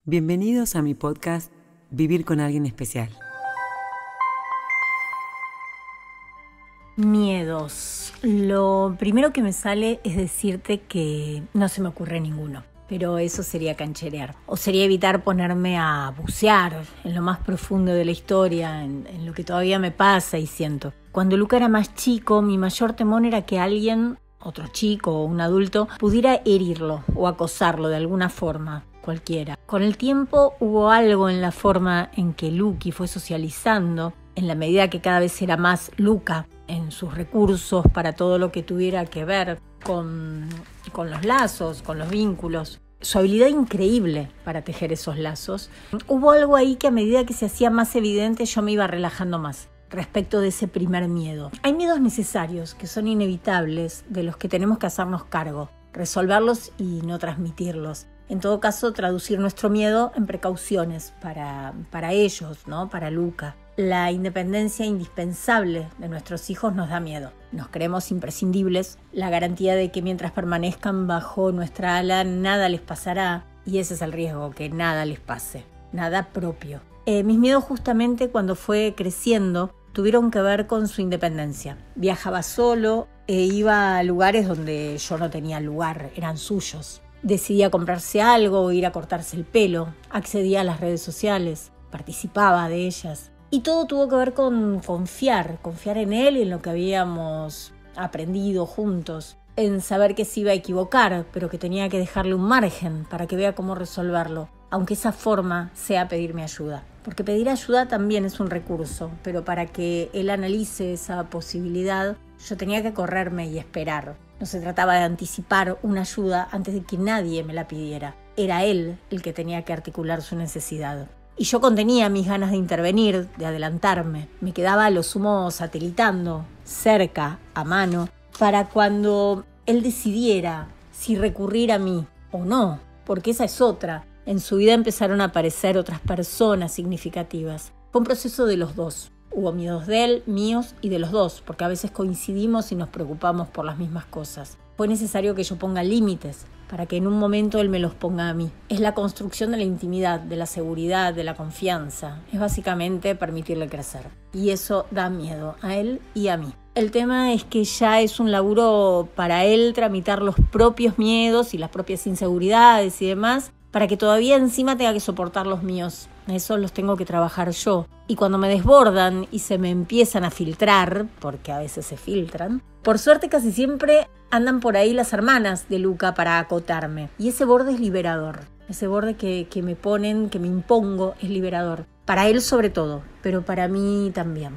Bienvenidos a mi podcast Vivir con alguien especial. Miedos. Lo primero que me sale es decirte que no se me ocurre ninguno. Pero eso sería cancherear. O sería evitar ponerme a bucear en lo más profundo de la historia, en lo que todavía me pasa y siento. Cuando Luca era más chico, mi mayor temor era que alguien, otro chico o un adulto, pudiera herirlo o acosarlo de alguna forma, cualquiera. Con el tiempo hubo algo en la forma en que Luqui fue socializando, en la medida que cada vez era más Luca en sus recursos para todo lo que tuviera que ver con los lazos, con los vínculos. Su habilidad increíble para tejer esos lazos. Hubo algo ahí que a medida que se hacía más evidente yo me iba relajando más respecto de ese primer miedo. Hay miedos necesarios que son inevitables, de los que tenemos que hacernos cargo, resolverlos y no transmitirlos. En todo caso, traducir nuestro miedo en precauciones para ellos, ¿no? Para Luca. La independencia indispensable de nuestros hijos nos da miedo. Nos creemos imprescindibles, la garantía de que mientras permanezcan bajo nuestra ala nada les pasará, y ese es el riesgo, que nada les pase, nada propio. Mis miedos justamente cuando fue creciendo tuvieron que ver con su independencia. Viajaba solo e iba a lugares donde yo no tenía lugar, eran suyos. Decidía comprarse algo o ir a cortarse el pelo, accedía a las redes sociales, participaba de ellas. Y todo tuvo que ver con confiar en él y en lo que habíamos aprendido juntos, en saber que se iba a equivocar, pero que tenía que dejarle un margen para que vea cómo resolverlo, aunque esa forma sea pedirme ayuda. Porque pedir ayuda también es un recurso, pero para que él analice esa posibilidad, yo tenía que correrme y esperar. No se trataba de anticipar una ayuda antes de que nadie me la pidiera. Era él el que tenía que articular su necesidad. Y yo contenía mis ganas de intervenir, de adelantarme. Me quedaba a lo sumo satelitando, cerca, a mano, para cuando él decidiera si recurrir a mí o no, porque esa es otra. En su vida empezaron a aparecer otras personas significativas. Fue un proceso de los dos. Hubo miedos de él, míos y de los dos, porque a veces coincidimos y nos preocupamos por las mismas cosas. Fue necesario que yo ponga límites para que en un momento él me los ponga a mí. Es la construcción de la intimidad, de la seguridad, de la confianza. Es básicamente permitirle crecer. Y eso da miedo a él y a mí. El tema es que ya es un laburo para él tramitar los propios miedos y las propias inseguridades y demás, para que todavía encima tenga que soportar los míos. Eso los tengo que trabajar yo. Y cuando me desbordan y se me empiezan a filtrar, porque a veces se filtran, por suerte casi siempre andan por ahí las hermanas de Luca para acotarme. Y ese borde es liberador. Ese borde que me ponen, que me impongo, es liberador. Para él sobre todo, pero para mí también.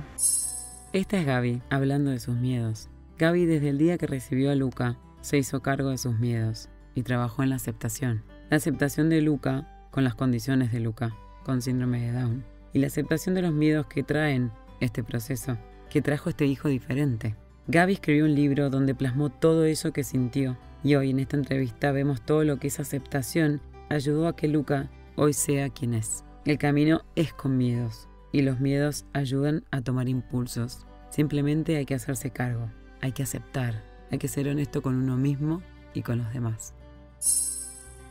Esta es Gaby, hablando de sus miedos. Gaby, desde el día que recibió a Luca, se hizo cargo de sus miedos y trabajó en la aceptación. La aceptación de Luca con las condiciones de Luca, con síndrome de Down. Y la aceptación de los miedos que traen este proceso, que trajo este hijo diferente. Gaby escribió un libro donde plasmó todo eso que sintió. Y hoy en esta entrevista vemos todo lo que esa aceptación ayudó a que Luca hoy sea quien es. El camino es con miedos. Y los miedos ayudan a tomar impulsos. Simplemente hay que hacerse cargo. Hay que aceptar. Hay que ser honesto con uno mismo y con los demás.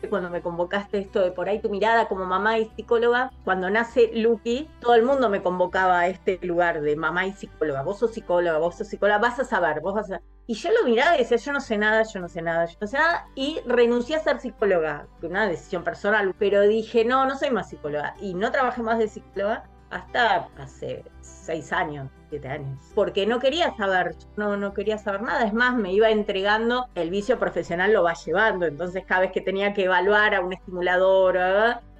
Cuando me convocaste esto de por ahí tu mirada como mamá y psicóloga, cuando nace Luqui, todo el mundo me convocaba a este lugar de mamá y psicóloga. Vos sos psicóloga, vas a saber, vos vas a... Y yo lo miraba y decía, yo no sé nada, y renuncié a ser psicóloga, una decisión personal, pero dije, no soy más psicóloga, y no trabajé más de psicóloga hasta hace 6 años, 7 años. Porque no quería saber, no quería saber nada. Es más, me iba entregando, el vicio profesional lo va llevando. Entonces cada vez que tenía que evaluar a un estimulador,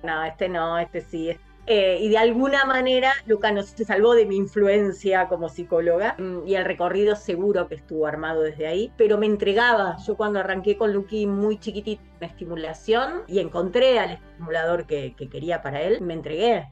no, este sí. Y de alguna manera Luca no se salvó de mi influencia como psicóloga. Y el recorrido seguro que estuvo armado desde ahí. Pero me entregaba. Yo cuando arranqué con Luqui muy chiquitito, una estimulación, y encontré al estimulador que quería para él, me entregué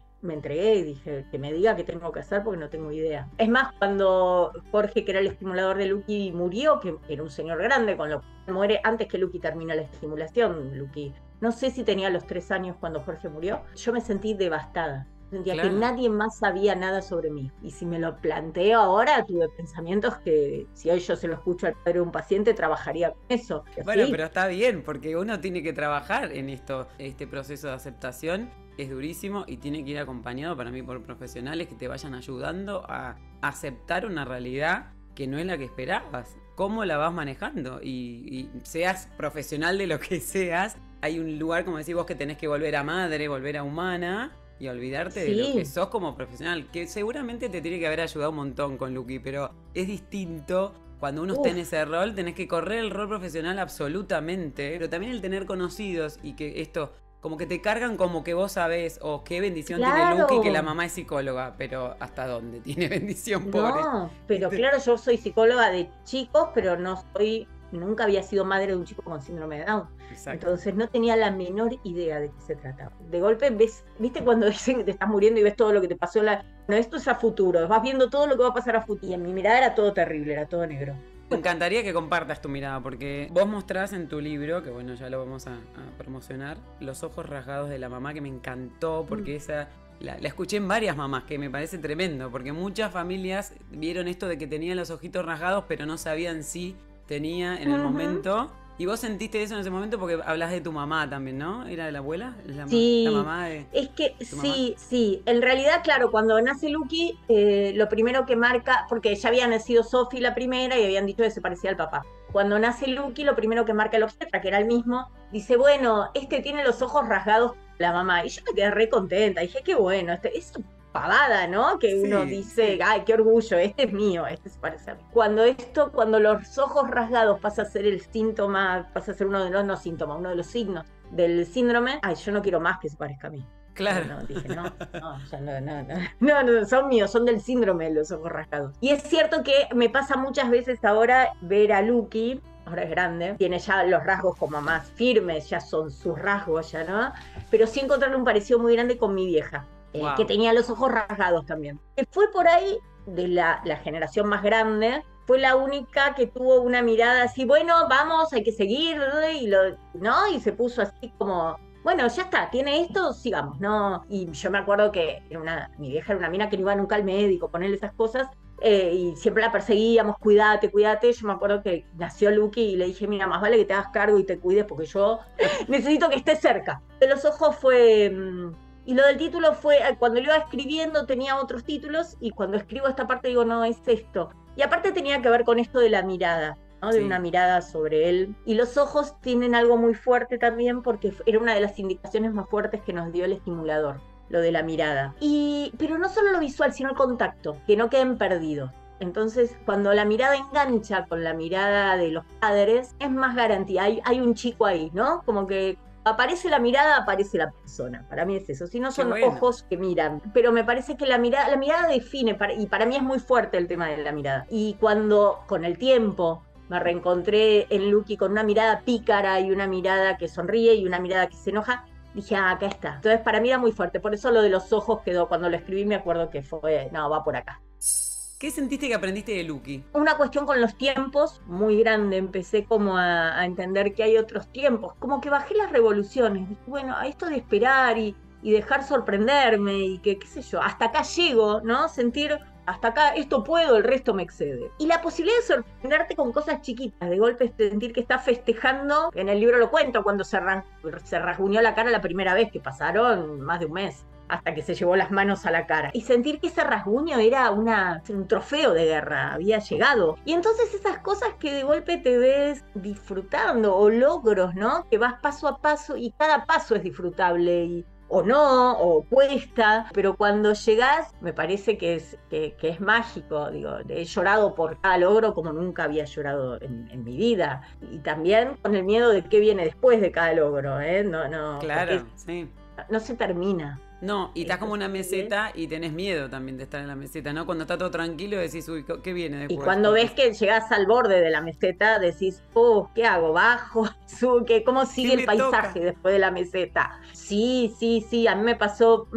y dije, que me diga qué tengo que hacer porque no tengo idea. Es más, cuando Jorge, que era el estimulador de Luqui, murió, que era un señor grande, con lo cual muere antes que Luqui termina la estimulación. Luqui, no sé si tenía los 3 años cuando Jorge murió, yo me sentí devastada. Sentía que Claro. nadie más sabía nada sobre mí. Y si me lo planteo ahora, tuve pensamientos que si hoy yo se lo escucho al padre de un paciente, trabajaría con eso. Y Bueno, así, pero está bien, porque uno tiene que trabajar en esto. Este proceso de aceptación es durísimo y tiene que ir acompañado para mí por profesionales que te vayan ayudando a aceptar una realidad que no es la que esperabas. ¿Cómo la vas manejando? Y seas profesional de lo que seas, hay un lugar, como decís vos, que tenés que volver a madre, volver a humana y olvidarte de lo que sí. sos como profesional, que seguramente te tiene que haber ayudado un montón con Luqui, pero es distinto. Cuando uno está en Uf, ese rol, tenés que correr el rol profesional absolutamente, pero también el tener conocidos y que esto, como que te cargan como que vos sabés, o qué bendición tiene Luqui que la claro. mamá es psicóloga, pero ¿hasta dónde tiene bendición, pobre? No, pero ¿Viste? claro, yo soy psicóloga de chicos, pero nunca había sido madre de un chico con síndrome de Down. Exacto. Entonces no tenía la menor idea de qué se trataba. De golpe viste cuando dicen que te estás muriendo y ves todo lo que te pasó no, esto es a futuro, vas viendo todo lo que va a pasar a futuro. Y en mi mirada era todo terrible, era todo negro. Me encantaría que compartas tu mirada, porque vos mostrás en tu libro, que bueno, ya lo vamos a promocionar, los ojos rasgados de la mamá, que me encantó, porque esa la escuché en varias mamás, que me parece tremendo, porque muchas familias vieron esto de que tenía los ojitos rasgados, pero no sabían si tenía en el Ujú. momento. Y vos sentiste eso en ese momento porque hablas de tu mamá también, ¿no? ¿Era de la abuela? La Sí, mamá de es que tu mamá? sí, sí. En realidad, claro, cuando nace Lucky, lo primero que marca, porque ya había nacido Sophie la primera y habían dicho que se parecía al papá. Cuando nace Lucky, lo primero que marca el obstetra, que era el mismo, dice, este tiene los ojos rasgados como la mamá. Y yo me quedé re contenta. Dije, qué bueno, es pavada, ¿no? Que uno Sí, dice, sí. ay, qué orgullo, este es mío, este se parece a mí. Cuando los ojos rasgados pasa a ser el síntoma, pasa a ser uno de los, no síntomas, uno de los signos del síndrome, ay, yo no quiero más que se parezca a mí. No, Claro. no, dije, ya no, son míos, son del síndrome de los ojos rasgados. Y es cierto que me pasa muchas veces ahora ver a Lucky, ahora es grande, tiene ya los rasgos como más firmes, ya son sus rasgos, ya, ¿no? Pero sí encontrarle un parecido muy grande con mi vieja, que Wow. tenía los ojos rasgados también. Que fue por ahí de la generación más grande, fue la única que tuvo una mirada así, bueno, vamos, hay que seguir, ¿no? Y se puso así como, bueno, ya está, tiene esto, sigamos, ¿no? Y yo me acuerdo que mi vieja era una mina que no iba nunca al médico, ponerle esas cosas, y siempre la perseguíamos, cuídate, cuídate. Yo me acuerdo que nació Lucky y le dije, mira, más vale que te hagas cargo y te cuides porque yo necesito que estés cerca. De los ojos fue... Y lo del título fue, cuando lo iba escribiendo tenía otros títulos y cuando escribo esta parte digo, no, es esto. Y aparte tenía que ver con esto de la mirada, ¿no? De una Sí. mirada sobre él. Y los ojos tienen algo muy fuerte también porque era una de las indicaciones más fuertes que nos dio el estimulador, lo de la mirada. Pero no solo lo visual, sino el contacto, que no queden perdidos. Entonces, cuando la mirada engancha con la mirada de los padres, es más garantía. Hay un chico ahí, ¿no? Como que aparece la mirada, aparece la persona. Para mí es eso. Si no Qué son bueno. ojos que miran. Pero me parece que la mirada define, y para mí es muy fuerte el tema de la mirada. Y cuando con el tiempo me reencontré en Lucky con una mirada pícara y una mirada que sonríe y una mirada que se enoja, dije, acá está. Entonces para mí era muy fuerte. Por eso lo de los ojos quedó, cuando lo escribí me acuerdo que fue, no, va por acá. ¿Qué sentiste que aprendiste de Lucky? Una cuestión con los tiempos muy grande, empecé como a entender que hay otros tiempos, como que bajé las revoluciones, dije, bueno, a esto de esperar y dejar sorprenderme y que, qué sé yo, hasta acá llego, ¿no? Sentir, hasta acá esto puedo, el resto me excede. Y la posibilidad de sorprenderte con cosas chiquitas, de golpe sentir que estás festejando, en el libro lo cuento, cuando se rasguñó la cara la primera vez, que pasaron más de un mes hasta que se llevó las manos a la cara. Y sentir que ese rasguño era un trofeo de guerra, había llegado. Y entonces esas cosas que de golpe te ves disfrutando, o logros, ¿no? Que vas paso a paso y cada paso es disfrutable o no, o cuesta, pero cuando llegás me parece que es mágico, digo, he llorado por cada logro como nunca había llorado en mi vida, y también con el miedo de qué viene después de cada logro, ¿eh? No, porque Claro, sí. no se termina. No, y estás Esto como una sigue. meseta y tenés miedo también de estar en la meseta, ¿no? Cuando está todo tranquilo decís, uy, ¿qué viene Y después? cuando ves que llegás al borde de la meseta, decís, oh, ¿qué hago? ¿Bajo? ¿Cómo ¿Qué sigue el me toca? paisaje después de la meseta? Sí, sí, sí, a mí me pasó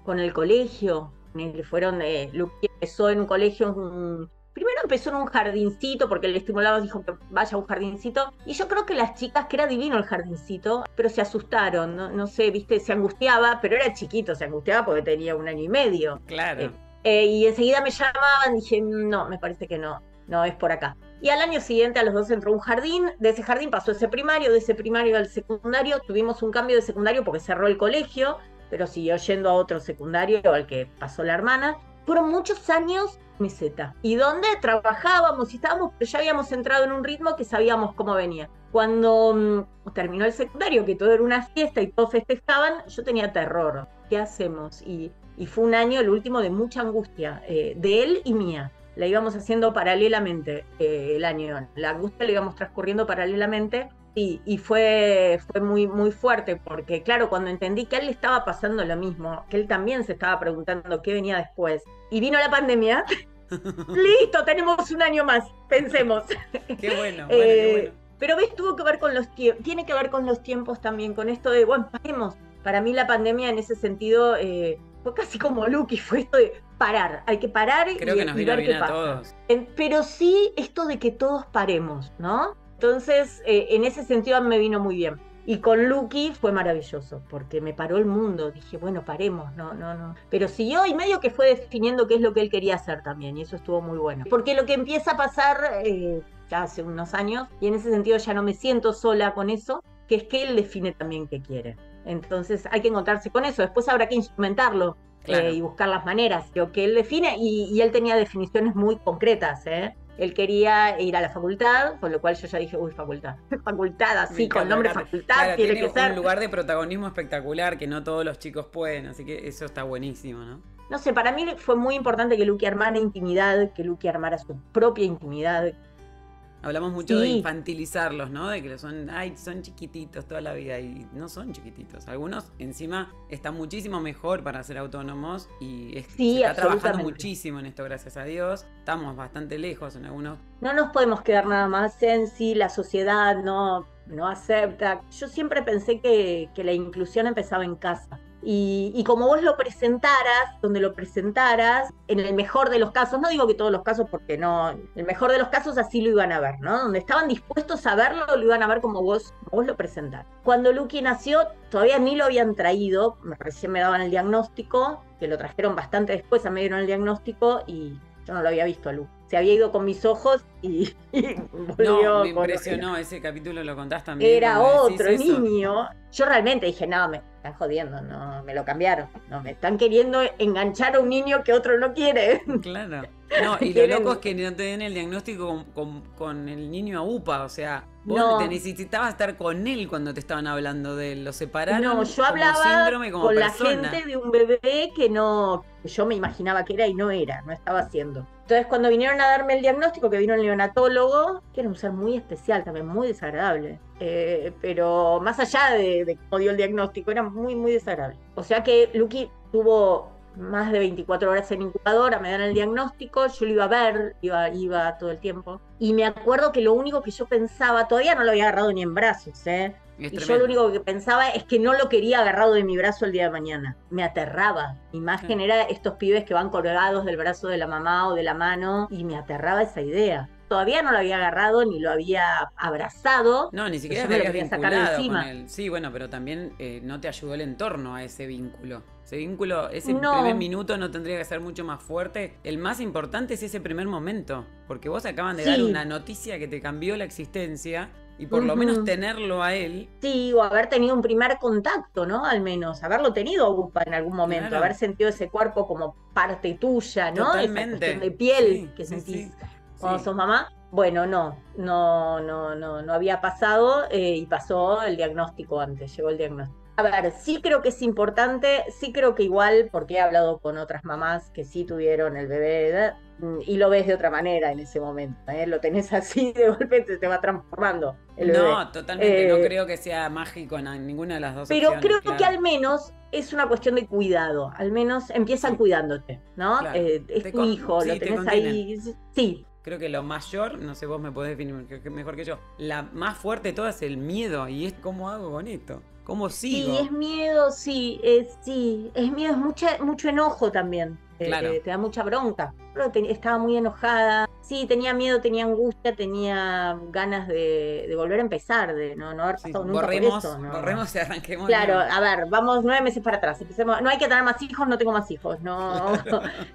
con el colegio. Luqui empezó en un colegio Primero empezó en un jardincito, porque el estimulador dijo que vaya a un jardincito, y yo creo que las chicas, que era divino el jardincito, pero se asustaron, no sé, viste, se angustiaba, pero era chiquito, se angustiaba porque tenía 1 año y medio. Claro. Y enseguida me llamaban, dije, no, me parece que no es por acá. Y al año siguiente a los 2 entró un jardín, de ese jardín pasó ese primario, de ese primario al secundario, tuvimos un cambio de secundario porque cerró el colegio, pero siguió yendo a otro secundario al que pasó la hermana. Fueron muchos años meseta, y donde trabajábamos y estábamos, pero ya habíamos entrado en un ritmo que sabíamos cómo venía. Cuando terminó el secundario, que todo era una fiesta y todos festejaban, yo tenía terror. ¿Qué hacemos? Y fue un año, el último, de mucha angustia, de él y mía. La íbamos haciendo paralelamente el año. La angustia la íbamos transcurriendo paralelamente. Y fue muy, muy fuerte, porque claro, cuando entendí que a él le estaba pasando lo mismo, que él también se estaba preguntando qué venía después, y vino la pandemia, listo, tenemos un año más, pensemos. Qué bueno, qué bueno. Pero ves, tuvo que ver con los tiempos, tiene que ver con los tiempos también, con esto de, bueno, paremos. Para mí la pandemia en ese sentido fue casi como Lucky, fue esto de parar, hay que parar. Creo que nos vino ver bien qué a pasa. todos. Pero sí esto de que todos paremos, ¿no? Entonces, en ese sentido me vino muy bien. Y con Lucky fue maravilloso, porque me paró el mundo. Dije, bueno, paremos, no. Pero siguió y medio que fue definiendo qué es lo que él quería hacer también, y eso estuvo muy bueno. Porque lo que empieza a pasar ya hace unos años, y en ese sentido ya no me siento sola con eso, que es que él define también qué quiere. Entonces hay que encontrarse con eso. Después habrá que instrumentarlo. Claro. Y buscar las maneras. Lo que él define, y él tenía definiciones muy concretas, Él quería ir a la facultad, con lo cual yo ya dije, facultad. Facultad, así, con nombre facultad, claro, tiene que ser. Un lugar de protagonismo espectacular que no todos los chicos pueden, así que eso está buenísimo, ¿no? No sé, para mí fue muy importante que Lucky armara intimidad, que Lucky armara su propia intimidad. Hablamos mucho de infantilizarlos, ¿no? De que son chiquititos toda la vida, y no son chiquititos. Algunos encima están muchísimo mejor para ser autónomos, y se está trabajando muchísimo en esto, gracias a Dios. Estamos bastante lejos en algunos. No nos podemos quedar nada más en si la sociedad no acepta. Yo siempre pensé que la inclusión empezaba en casa. Y como vos lo presentaras, donde lo presentaras, en el mejor de los casos, no digo que todos los casos porque no, en el mejor de los casos así lo iban a ver, ¿no? Donde estaban dispuestos a verlo, lo iban a ver como vos lo presentás. Cuando Lucky nació, todavía ni lo habían traído, recién me daban el diagnóstico, que lo trajeron bastante después, a mí me dieron el diagnóstico y yo no lo había visto a Lucky. Se había ido con mis ojos y volvió. No, me impresionó, ese capítulo lo contás también. Era otro niño. Yo realmente dije, no, me están jodiendo, no, me lo cambiaron. No, me están queriendo enganchar a un niño que otro no quiere. Claro. No, y lo loco es que no te den el diagnóstico con el niño a UPA, o sea, vos te necesitabas estar con él cuando te estaban hablando de él, lo separaron. No, yo hablaba síndrome, como con persona. La gente de un bebé que yo me imaginaba que era y no era, no estaba haciendo. Entonces cuando vinieron a darme el diagnóstico, que vino el neonatólogo, que era un ser muy especial también, muy desagradable, pero más allá de cómo dio el diagnóstico, era muy, muy desagradable. O sea que Lucky tuvo más de 24 horas en incubadora, me dan el diagnóstico, yo lo iba a ver, iba todo el tiempo. Y me acuerdo que lo único que yo pensaba, todavía no lo había agarrado ni en brazos, y yo lo único que pensaba es que no lo quería agarrado de mi brazo el día de mañana. Me aterraba. Mi imagen era estos pibes que van colgados del brazo de la mamá o de la mano, y me aterraba esa idea. Todavía no lo había agarrado ni lo había abrazado. No, ni siquiera me lo quería sacar de encima. Con él. Sí, bueno, pero también no te ayudó el entorno a ese vínculo. Ese vínculo, ese primer minuto no tendría que ser mucho más fuerte. El más importante es ese primer momento, porque vos acaban de dar una noticia que te cambió la existencia. Y por lo menos tenerlo a él. Sí, o haber tenido un primer contacto, ¿no? Al menos, haberlo tenido a UPA en algún momento, haber sentido ese cuerpo como parte tuya, ¿no? Totalmente. Esa cuestión de piel que sentís cuando sos mamá. Bueno, no había pasado y pasó el diagnóstico antes, llegó el diagnóstico. A ver, sí creo que es importante, sí creo que igual, porque he hablado con otras mamás que sí tuvieron el bebé, y lo ves de otra manera en ese momento, lo tenés así, de golpe te va transformando el bebé. No, totalmente, no creo que sea mágico en ninguna de las dos pero opciones. Pero creo que al menos es una cuestión de cuidado, al menos empiezan cuidándote, ¿no? Claro. Es tu hijo, lo tenés ahí. Sí. Creo que lo mayor, no sé, vos me podés definir mejor que yo, la más fuerte de todas es el miedo, y es ¿cómo hago con esto? ¿Cómo sigo? Sí, es miedo, es miedo, es mucho enojo también. Claro. Te da mucha bronca. Pero estaba muy enojada. Sí, tenía miedo, tenía angustia, tenía ganas de volver a empezar, de no haber Sí, pasado nunca por eso. borremos y arranquemos. Claro, a ver, vamos 9 meses para atrás. Empecemos. No hay que tener más hijos, no tengo más hijos. No.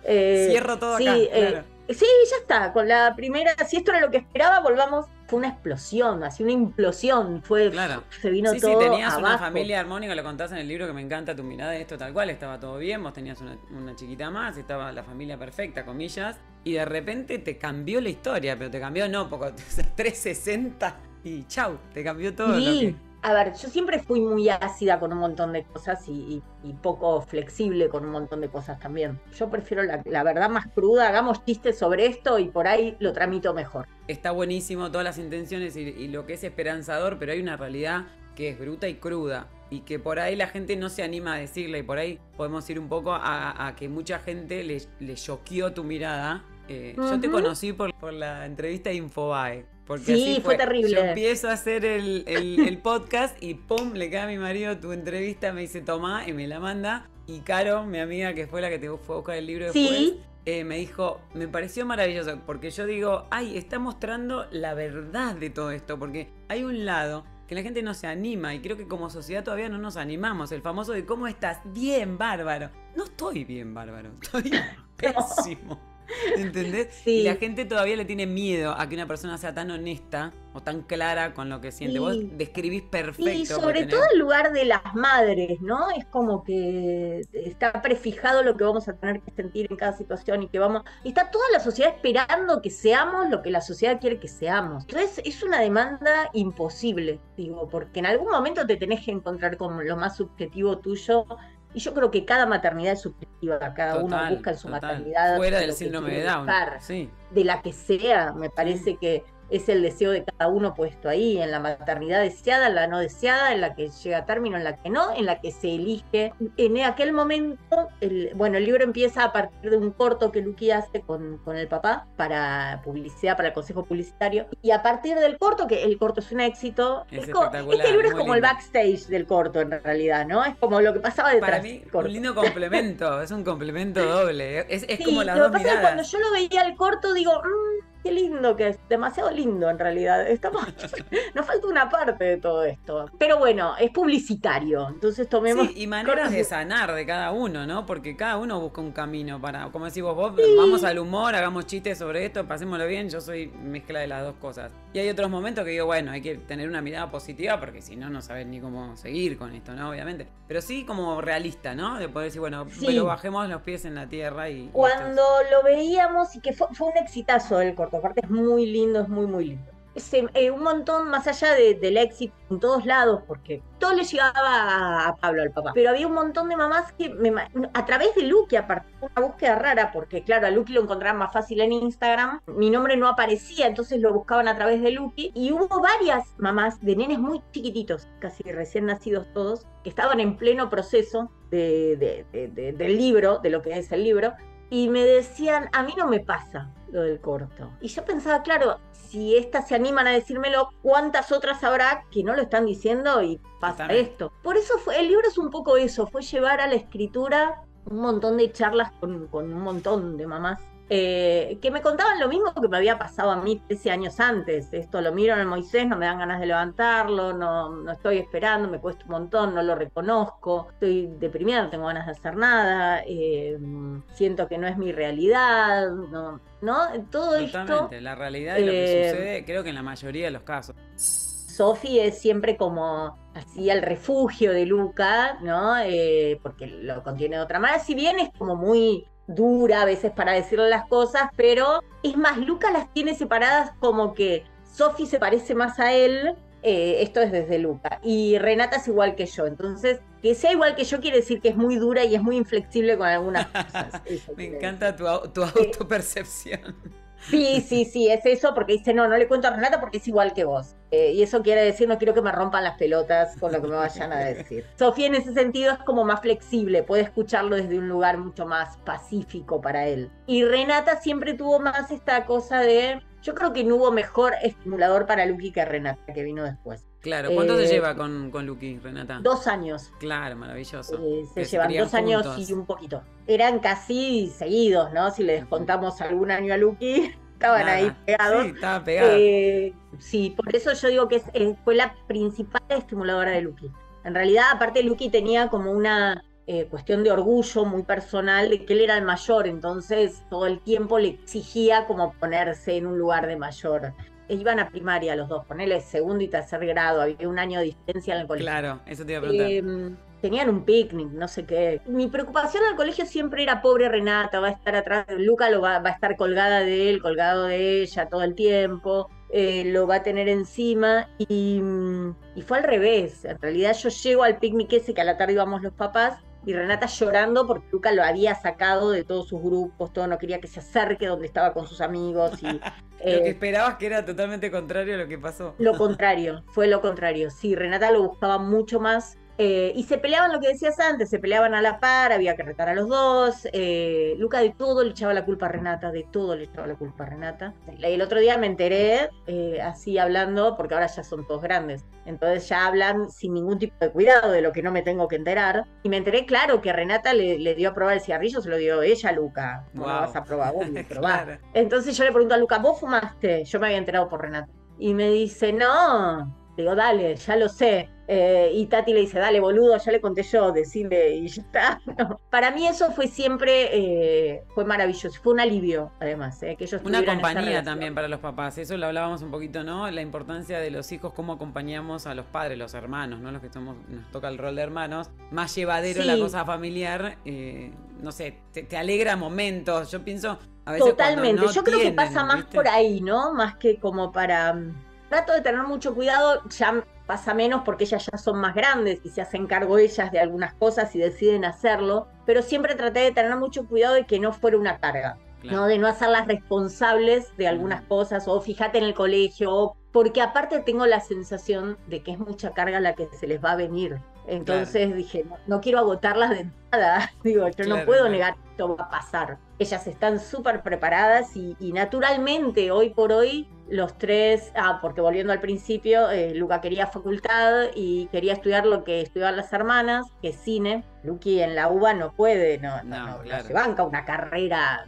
Cierro todo Sí, acá, claro. sí, ya está. Con la primera, si esto era lo que esperaba, volvamos. Fue una explosión, así una implosión. Claro. Se vino Sí, todo tenías abajo. una familia armónica, lo contás en el libro, que me encanta tu mirada de esto tal cual, estaba todo bien, vos tenías una chiquita más, estaba la familia perfecta, comillas, y de repente te cambió la historia, pero te cambió no, porque 360 y chau, te cambió todo. Sí. A ver, yo siempre fui muy ácida con un montón de cosas y poco flexible con un montón de cosas también. Yo prefiero la verdad más cruda, hagamos chistes sobre esto y por ahí lo tramito mejor. Está buenísimo todas las intenciones y lo que es esperanzador, pero hay una realidad que es bruta y cruda y que por ahí la gente no se anima a decirla y por ahí podemos ir un poco a que mucha gente le choqueó tu mirada. Yo te conocí por la entrevista de Infobae. Porque sí, así fue terrible. Yo empiezo a hacer el podcast y pum, le cae a mi marido tu entrevista, me dice tomá y me la manda. Y Caro, mi amiga que fue la que te fue a buscar el libro después, sí. Me dijo, me pareció maravilloso, porque yo digo, ay, está mostrando la verdad de todo esto, porque hay un lado que la gente no se anima y creo que como sociedad todavía no nos animamos. El famoso de ¿cómo estás? Bien, bárbaro. No estoy bien, bárbaro, estoy pésimo. ¿Entendés? Sí. Y la gente todavía le tiene miedo a que una persona sea tan honesta o tan clara con lo que siente. Sí. Vos describís perfecto. Y sobre todo el lugar de las madres, ¿no? Es como que está prefijado lo que vamos a tener que sentir en cada situación y que vamos... Y está toda la sociedad esperando que seamos lo que la sociedad quiere que seamos. Entonces es una demanda imposible, digo, porque en algún momento te tenés que encontrar con lo más subjetivo tuyo. Y yo creo que cada maternidad es subjetiva, cada uno busca en su maternidad fuera del lo que síndrome quiere de Down, buscar, sí. de la que sea, me parece que es el deseo de cada uno puesto ahí, en la maternidad deseada, en la no deseada, en la que llega a término, en la que no, en la que se elige. En aquel momento, el libro empieza a partir de un corto que Luqui hace con el papá para publicidad, para el consejo publicitario, y a partir del corto, que el corto es un éxito, espectacular, este libro es como lindo. el backstage del corto en realidad, ¿no? Es como lo que pasaba detrás. Para mí, un lindo complemento, es un complemento doble, es sí, como las dos miradas. Lo que pasa es que cuando yo lo veía el corto digo, qué lindo que es, demasiado lindo en realidad. Nos falta una parte de todo esto. Pero bueno, es publicitario, entonces tomemos... Sí, y maneras de sanar de cada uno, ¿no? Porque cada uno busca un camino para, como decís vos, sí. Vamos al humor, hagamos chistes sobre esto, pasémoslo bien, yo soy mezcla de las dos cosas. Y hay otros momentos que digo, bueno, hay que tener una mirada positiva porque si no, no sabes ni cómo seguir con esto, ¿no? Obviamente. Pero sí como realista, ¿no? De poder decir, bueno, sí. Pero bajemos los pies en la tierra y... Cuando lo veíamos, y que fue un exitazo el corto, aparte es muy lindo, es muy, muy lindo. Un montón más allá del éxito en todos lados, porque todo le llegaba a Pablo, al papá, pero había un montón de mamás que a través de Luqui, aparte, una búsqueda rara, porque claro, a Luqui lo encontraban más fácil en Instagram, mi nombre no aparecía, entonces lo buscaban a través de Luqui, y hubo varias mamás de nenes muy chiquititos, casi recién nacidos todos, que estaban en pleno proceso del libro, de lo que es el libro, y me decían, a mí no me pasa lo del corto. Y yo pensaba, claro, si estas se animan a decírmelo, ¿cuántas otras habrá que no lo están diciendo y pasa esto? Por eso el libro es un poco eso, fue llevar a la escritura un montón de charlas con un montón de mamás. Que me contaban lo mismo que me había pasado a mí 13 años antes. Esto lo miro en el Moisés, no me dan ganas de levantarlo, no estoy esperando, me cuesta un montón, no lo reconozco, estoy deprimida, no tengo ganas de hacer nada, siento que no es mi realidad, ¿no? Todo totalmente, esto... la realidad de lo que sucede, creo que en la mayoría de los casos. Sofi es siempre como así el refugio de Luca, ¿no? Porque lo contiene de otra manera, si bien es como muy dura a veces para decirle las cosas, pero es más, Luca las tiene separadas como que Sofi se parece más a él, esto es desde Luca, y Renata es igual que yo, entonces que sea igual que yo quiere decir que es muy dura y es muy inflexible con algunas cosas. Me encanta tu autopercepción. Sí, es eso, porque dice, no le cuento a Renata porque es igual que vos. Y eso quiere decir, no quiero que me rompan las pelotas con lo que me vayan a decir. Sofía en ese sentido es como más flexible, puede escucharlo desde un lugar mucho más pacífico para él. Y Renata siempre tuvo más esta cosa de... Yo creo que no hubo mejor estimulador para Luqui que Renata, que vino después. Claro, ¿cuánto se lleva con Luqui, Renata? 2 años. Claro, maravilloso. Se llevan 2 años juntos. y un poquito. Eran casi seguidos, ¿no? Si le descontamos algún año a Luqui, estaban Nada. ahí pegados. Sí, estaba pegado. Sí, por eso yo digo que fue la principal estimuladora de Luqui. En realidad, aparte, Luqui tenía como una cuestión de orgullo muy personal de que él era el mayor, entonces todo el tiempo le exigía como ponerse en un lugar de mayor. Iban a primaria los dos, ponele segundo y tercer grado, había un año de diferencia en el colegio. Claro, eso te iba a preguntar. Tenían un picnic, no sé qué. Mi preocupación al colegio siempre era pobre Renata, va a estar atrás de Luca, va a estar colgada de él, colgado de ella todo el tiempo, lo va a tener encima y fue al revés. En realidad yo llego al picnic ese que a la tarde íbamos los papás y Renata llorando porque Luca lo había sacado de todos sus grupos, todo, no quería que se acerque donde estaba con sus amigos. Y, lo que esperabas que era totalmente contrario a lo que pasó. Lo contrario, fue lo contrario. Sí, Renata lo buscaba mucho más. Y se peleaban lo que decías antes, se peleaban a la par, había que retar a los dos. Luca de todo le echaba la culpa a Renata, de todo le echaba la culpa a Renata. Y el otro día me enteré, así hablando, porque ahora ya son todos grandes, entonces ya hablan sin ningún tipo de cuidado de lo que no me tengo que enterar. Y me enteré, claro, que Renata le dio a probar el cigarrillo, se lo dio ella a Luca. No lo vas a probar vos, lo probás. Claro. Entonces yo le pregunto a Luca, ¿vos fumaste? Yo me había enterado por Renata. Y me dice, no. Digo, dale, ya lo sé. Y Tati le dice, dale, boludo, ya le conté yo, decirle, y ya está. No. Para mí eso fue siempre, fue maravilloso, fue un alivio, además, que ellos una compañía también para los papás, eso lo hablábamos un poquito, ¿no? La importancia de los hijos, cómo acompañamos a los padres, los hermanos, ¿no? Los que nos toca el rol de hermanos, más llevadero la cosa familiar, no sé, te alegra momentos, yo pienso, a veces totalmente, yo creo que pasa más ¿viste? por ahí, ¿no? Más que como para... Trato de tener mucho cuidado, ya pasa menos porque ellas ya son más grandes y se hacen cargo ellas de algunas cosas y deciden hacerlo, pero siempre traté de tener mucho cuidado de que no fuera una carga, claro. ¿No? De no hacerlas responsables de algunas cosas, o fíjate en el colegio, porque aparte tengo la sensación de que es mucha carga la que se les va a venir. Entonces claro. Dije, no quiero agotarlas de nada, digo, yo no puedo negar que esto va a pasar. Ellas están súper preparadas y naturalmente, hoy por hoy, los tres, porque volviendo al principio, Luca quería facultad y quería estudiar lo que estudiaban las hermanas, que es cine. Luqui en la UBA no puede, no se banca una carrera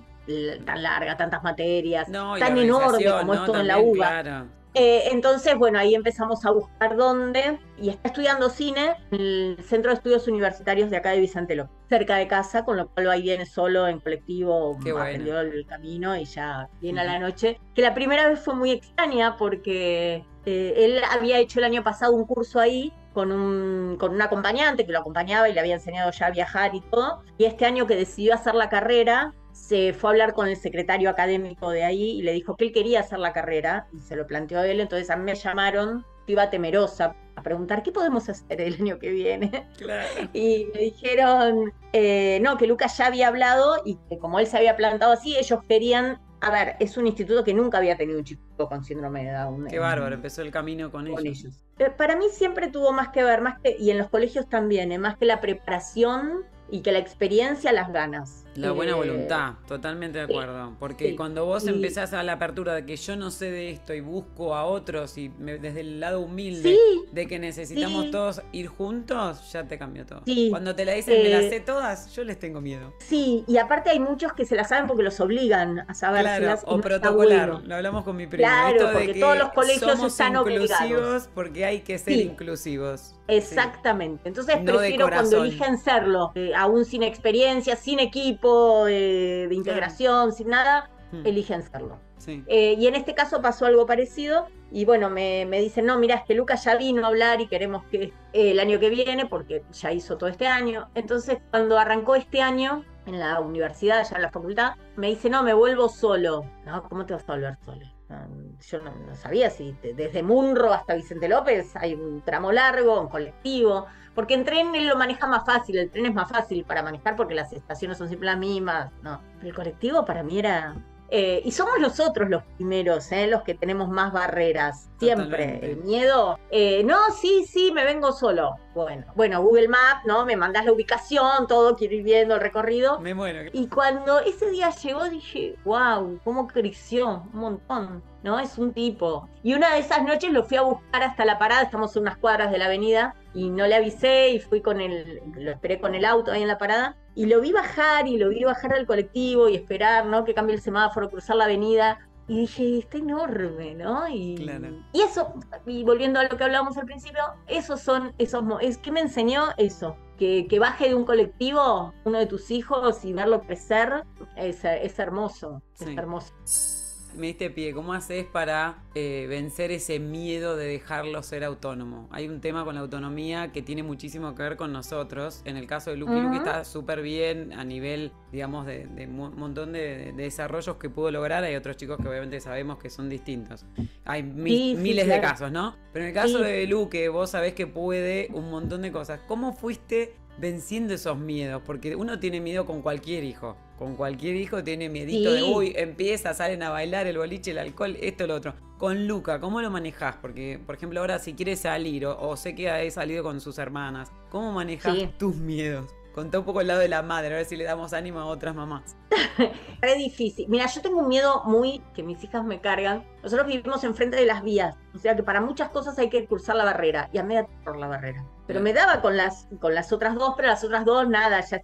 tan larga, tantas materias, tan enorme como esto en la UBA. Claro. Entonces, bueno, ahí empezamos a buscar dónde, y está estudiando cine en el Centro de Estudios Universitarios de acá de Vicente López, cerca de casa, con lo cual ahí viene solo en colectivo, aprendió el camino y ya viene a la noche, que la primera vez fue muy extraña porque él había hecho el año pasado un curso ahí con un acompañante que lo acompañaba y le había enseñado ya a viajar y todo, y este año que decidió hacer la carrera, se fue a hablar con el secretario académico de ahí y le dijo que él quería hacer la carrera y se lo planteó a él. Entonces a mí me llamaron, iba temerosa, a preguntar qué podemos hacer el año que viene. Claro. Y me dijeron no, que Lucas ya había hablado y que como él se había plantado así, ellos querían... A ver, es un instituto que nunca había tenido un chico con síndrome de Down. Qué bárbaro, empezó el camino con ellos. Para mí siempre tuvo más que ver, y en los colegios también, más que la preparación y que la experiencia, las ganas. La buena voluntad, totalmente de acuerdo. Porque cuando vos empezás a la apertura de que yo no sé de esto y busco a otros y desde el lado humilde de que necesitamos todos ir juntos, ya te cambió todo. Cuando te la dicen me las sé todas, yo les tengo miedo. Sí, y aparte hay muchos que se las saben porque los obligan a saber. Claro, o protocolar, lo hablamos con mi primo. Claro, esto porque de que todos los colegios somos están inclusivos obligados. Porque hay que ser inclusivos. Exactamente, entonces no prefiero cuando eligen serlo, aún sin experiencia, sin equipo de integración, sin nada, eligen serlo. Sí. Y en este caso pasó algo parecido y bueno, me dicen, no, mirá, es que Lucas ya vino a hablar y queremos que el año que viene, porque ya hizo todo este año. Entonces cuando arrancó este año en la universidad, ya en la facultad, me dice, no, me vuelvo solo. No, ¿cómo te vas a volver solo? Yo no sabía si desde Munro hasta Vicente López hay un tramo largo, un colectivo, porque en tren él lo maneja más fácil, el tren es más fácil para manejar porque las estaciones son siempre las mismas, no, el colectivo para mí era... y somos nosotros los primeros, los que tenemos más barreras, siempre. Totalmente. El miedo, no, sí, me vengo solo. Bueno, Google Maps, ¿no? Me mandás la ubicación, todo, quiero ir viendo el recorrido. Me muero. Y cuando ese día llegó dije, wow, cómo creció, un montón, ¿no? Es un tipo. Y una de esas noches lo fui a buscar hasta la parada, estamos a unas cuadras de la avenida, y no le avisé y fui lo esperé con el auto ahí en la parada, y lo vi bajar del colectivo y esperar, ¿no? Que cambie el semáforo, cruzar la avenida. Y dije, está enorme, ¿no? Claro. Y eso, y volviendo a lo que hablábamos al principio, es que me enseñó eso, que baje de un colectivo uno de tus hijos y verlo crecer, es hermoso, Sí. es hermoso. Me diste pie, ¿cómo haces para vencer ese miedo de dejarlo ser autónomo? Hay un tema con la autonomía que tiene muchísimo que ver con nosotros. En el caso de Luqui, Luqui está súper bien a nivel, digamos, de un montón de desarrollos que pudo lograr. Hay otros chicos que obviamente sabemos que son distintos. Hay miles de casos, ¿no? Pero en el caso de Luqui, vos sabés que puede un montón de cosas. ¿Cómo fuiste venciendo esos miedos? Porque uno tiene miedo con cualquier hijo. Con cualquier hijo tiene miedito de, uy, salen a bailar, el boliche, el alcohol, esto, lo otro. Con Luca, ¿cómo lo manejás? Porque, por ejemplo, ahora si quieres salir, o sé que ha salido con sus hermanas, ¿cómo manejás tus miedos? Contá un poco el lado de la madre, a ver si le damos ánimo a otras mamás. Es difícil. Mira, yo tengo un miedo que mis hijas me cargan. Nosotros vivimos enfrente de las vías, o sea que para muchas cosas hay que cruzar la barrera, y a mí me da terror la barrera. Pero me daba con las otras dos, pero las otras dos nada, ya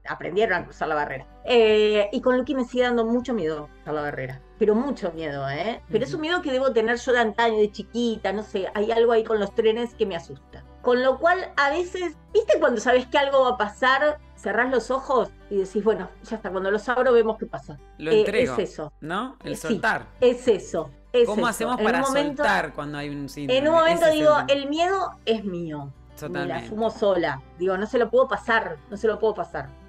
aprendieron a cruzar la barrera. Y con Luqui me sigue dando mucho miedo cruzar la barrera, pero mucho miedo, ¿eh? Pero es un miedo que debo tener yo de antaño, de chiquita, no sé, hay algo ahí con los trenes que me asusta. Con lo cual, a veces, ¿viste cuando sabes que algo va a pasar? Cerrás los ojos y decís, bueno, ya está, cuando los abro vemos qué pasa. Lo entrego, es eso. ¿no? El soltar. Sí, es eso. ¿Cómo hacemos para soltar cuando hay un síndrome? En un momento digo, el miedo es mío. Totalmente. Me la fumo sola. Digo, no se lo puedo pasar.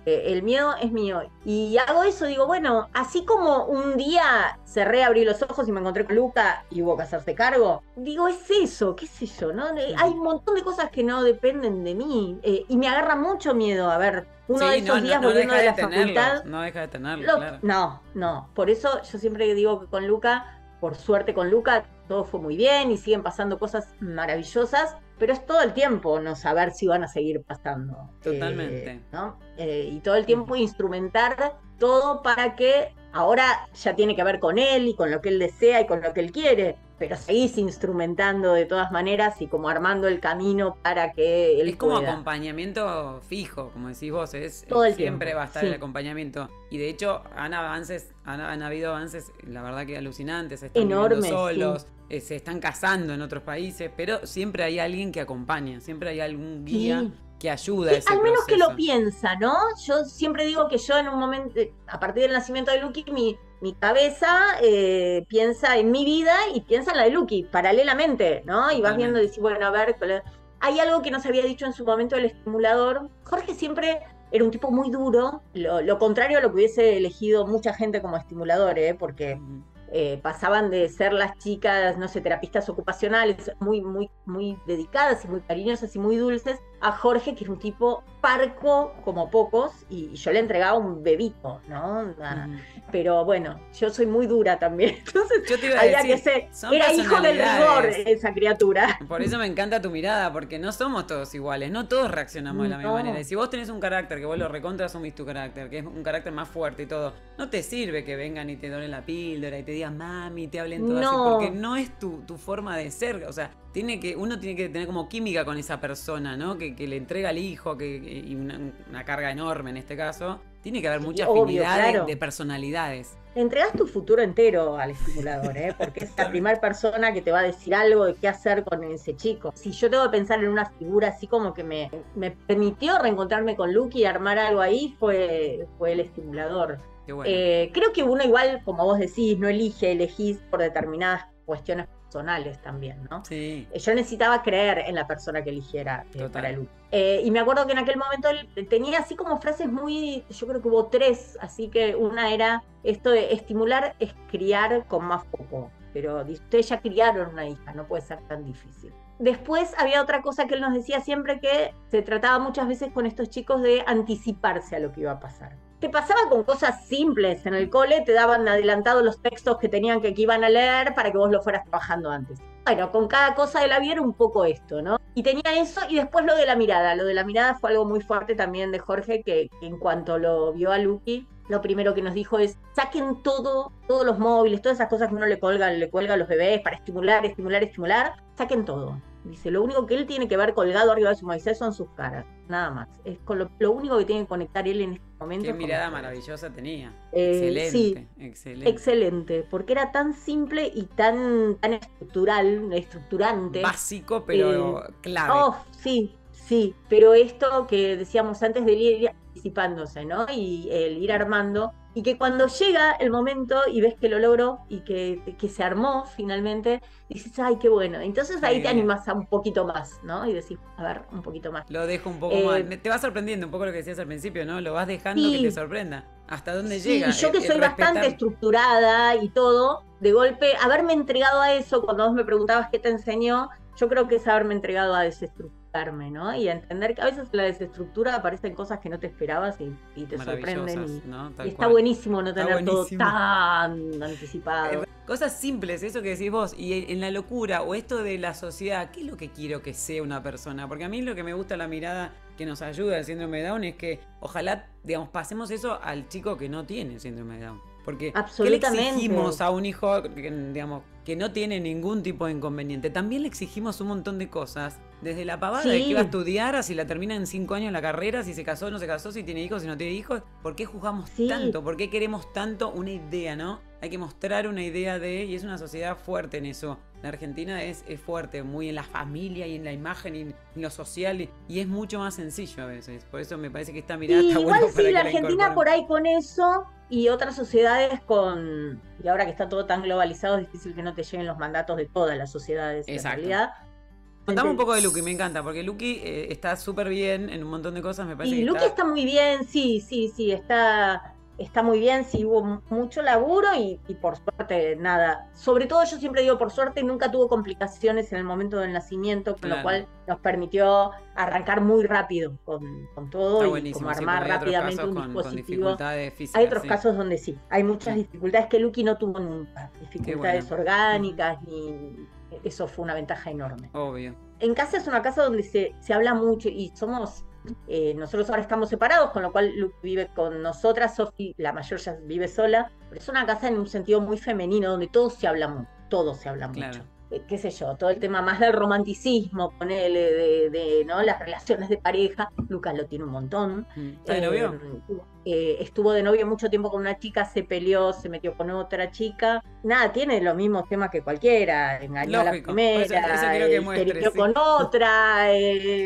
El miedo es mío. Y hago eso, digo, bueno, así como un día cerré, abrí los ojos y me encontré con Luca y hubo que hacerse cargo, digo, es eso, qué sé yo, ¿no? Hay un montón de cosas que no dependen de mí. Y me agarra mucho miedo. A ver, uno de esos días volviendo de la facultad. No deja de tenerlo, claro. No. Por eso yo siempre digo que con Luca, por suerte con Luca, todo fue muy bien y siguen pasando cosas maravillosas, pero es todo el tiempo no saber si van a seguir pasando. Totalmente. ¿No? Y todo el tiempo instrumentar todo para que ahora ya tiene que ver con él y con lo que él desea y con lo que él quiere, pero seguís instrumentando de todas maneras y como armando el camino para que él es como pueda. Acompañamiento fijo, como decís vos, todo el siempre tiempo, va a estar el acompañamiento. Y de hecho han habido avances, la verdad que alucinantes, se están viviendo solos, se están casando en otros países, pero siempre hay alguien que acompaña, siempre hay algún guía que ayuda a ese al menos proceso. Que lo piensa, ¿no? Yo siempre digo que yo en un momento, a partir del nacimiento de Luqui, mi cabeza piensa en mi vida y piensa en la de Luqui, paralelamente, ¿no? Y vas viendo y decís, bueno, a ver, hay algo que no se había dicho en su momento del estimulador. Jorge siempre era un tipo muy duro, lo contrario a lo que hubiese elegido mucha gente como estimulador, porque pasaban de ser las chicas, no sé, terapistas ocupacionales, muy, muy, muy dedicadas y muy cariñosas y muy dulces, a Jorge, que era un tipo parco como pocos, y yo le entregaba un bebito, ¿no? Pero bueno, yo soy muy dura también, entonces yo te iba a decir, era hijo del rigor esa criatura. Por eso me encanta tu mirada, porque no somos todos iguales, no todos reaccionamos de la misma manera. Y si vos tenés un carácter, que vos lo recontra asumís tu carácter, que es un carácter más fuerte y todo, no te sirve que vengan y te donen la píldora y te digan mami, te hablen todo así, porque no es tu forma de ser, o sea, uno tiene que tener como química con esa persona, ¿no? Que le entrega al hijo, y una carga enorme en este caso. Tiene que haber mucha afinidad de personalidades. Le entregás tu futuro entero al estimulador, porque es la primera persona que te va a decir algo de qué hacer con ese chico. Si yo tengo que pensar en una figura así como que me permitió reencontrarme con Luqui y armar algo ahí, fue el estimulador. Qué bueno. Creo que uno igual, como vos decís, no elegís por determinadas cuestiones personales también, ¿no? Sí. Yo necesitaba creer en la persona que eligiera para Luqui. Y me acuerdo que en aquel momento él tenía así como frases muy, yo creo que hubo 3, así que una era esto de estimular es criar con más poco, pero ustedes ya criaron una hija, no puede ser tan difícil. Después había otra cosa que él nos decía siempre, que se trataba muchas veces con estos chicos de anticiparse a lo que iba a pasar. Te pasaba con cosas simples en el cole, te daban adelantados los textos que iban a leer para que vos lo fueras trabajando antes. Bueno, con cada cosa de la vida era un poco esto, ¿no? Y tenía eso, y después lo de la mirada. Lo de la mirada fue algo muy fuerte también de Jorge, que en cuanto lo vio a Luqui, lo primero que nos dijo es, saquen todo, todos los móviles, todas esas cosas que uno le cuelga a los bebés para estimular, estimular, estimular, saquen todo. Dice, lo único que él tiene que ver colgado arriba de su Moisés son sus caras, nada más. Es con lo único que tiene que conectar él en este momento. Qué mirada maravillosa tenía. Sí, excelente. Excelente, porque era tan simple y tan estructurante. Básico, pero clave. Oh, sí, sí, pero esto que decíamos antes de ir anticipándose, ¿no? Y el ir armando, y que cuando llega el momento y ves que lo logró y que se armó finalmente, dices, ay, qué bueno. Entonces ahí te animas a un poquito más, ¿no? Y decís, a ver, un poquito más. Lo dejo un poco más. Te va sorprendiendo un poco lo que decías al principio, ¿no? Lo vas dejando que te sorprenda. ¿Hasta dónde llega? Y yo que soy bastante estructurada y todo, de golpe, haberme entregado a eso, cuando vos me preguntabas qué te enseñó, yo creo que es haberme entregado a desestructurarme, ¿no? Y a entender que a veces la desestructura aparecen cosas que no te esperabas y te sorprenden. ¿No? Y está buenísimo no tener todo tan anticipado. Cosas simples, eso que decís vos, y en la locura, o esto de la sociedad, ¿qué es lo que quiero que sea una persona? Porque a mí lo que me gusta la mirada que nos ayuda el síndrome de Down es que ojalá, digamos, pasemos eso al chico que no tiene síndrome de Down. Porque ¿qué le exigimos a un hijo digamos, que no tiene ningún tipo de inconveniente? También le exigimos un montón de cosas. Desde la pavada de que iba a estudiar, a si la termina en 5 años la carrera, si se casó o no se casó, si tiene hijos, si no tiene hijos. ¿Por qué juzgamos tanto? ¿Por qué queremos tanto una idea, no? Hay que mostrar una idea y es una sociedad fuerte en eso. La Argentina es fuerte, muy en la familia y en la imagen y en lo social y es mucho más sencillo a veces. Por eso me parece que esta mirada está buena. Igual sí, la Argentina por ahí con eso y otras sociedades y ahora que está todo tan globalizado es difícil que no te lleguen los mandatos de todas las sociedades. Exacto. En realidad. Contame un poco de Luqui, me encanta, porque Luqui está súper bien en un montón de cosas, me parece. Y Luqui está muy bien, sí, está muy bien, sí, hubo mucho laburo y por suerte, nada. Sobre todo yo siempre digo, por suerte, nunca tuvo complicaciones en el mommomento del nacimiento, con lo cual nos permitió arrancar muy rápido con todo y como armar rápidamente un dispositivo. Con dificultades físicas, hay otros casos donde sí, hay muchas dificultades que Luqui no tuvo nunca, dificultades orgánicas ni... Eso fue una ventaja enorme. Obvio. En casa es una casa donde se habla mucho y somos... nosotros ahora estamos separados, con lo cual Luke vive con nosotras, Sofi, la mayor, ya vive sola, pero es una casa en un sentido muy femenino, donde todo se habla mucho. Qué sé yo, todo el tema más del romanticismo, ponele, ¿no? Las relaciones de pareja, Lucas lo tiene un montón. ¿Está de novio? Estuvo de novio mucho tiempo con una chica, se peleó, se metió con otra chica. Nada, tiene los mismos temas que cualquiera. Engañó a la primera, se metió con otra,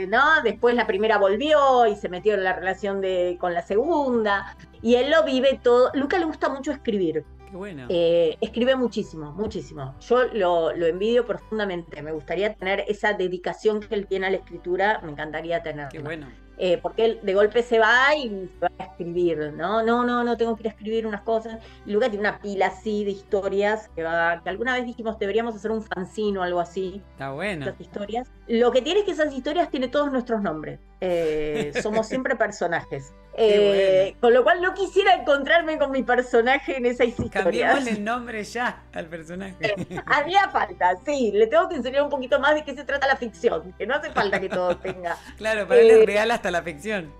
¿no? Después la primera volvió y se metió en la relación con la segunda. Y él lo vive todo. Lucas le gusta mucho escribir. Qué bueno. Escribe muchísimo, muchísimo. Yo lo envidio profundamente. Me gustaría tener esa dedicación que él tiene a la escritura. Me encantaría tenerla. Qué bueno. Porque él de golpe se va y se va a escribir, ¿no? No, tengo que ir a escribir unas cosas. Y Lucas tiene una pila así de historias que alguna vez dijimos deberíamos hacer un fanzine o algo así. Está bueno. Esas historias. Lo que tiene es que esas historias tienen todos nuestros nombres. Somos siempre personajes. Bueno. Con lo cual no quisiera encontrarme con mi personaje en esas historias. Cambiémosle el nombre ya al personaje. Haría falta, sí. Le tengo que enseñar un poquito más de qué se trata la ficción. Que no hace falta que todo tenga. Claro, para él es real hasta la ficción.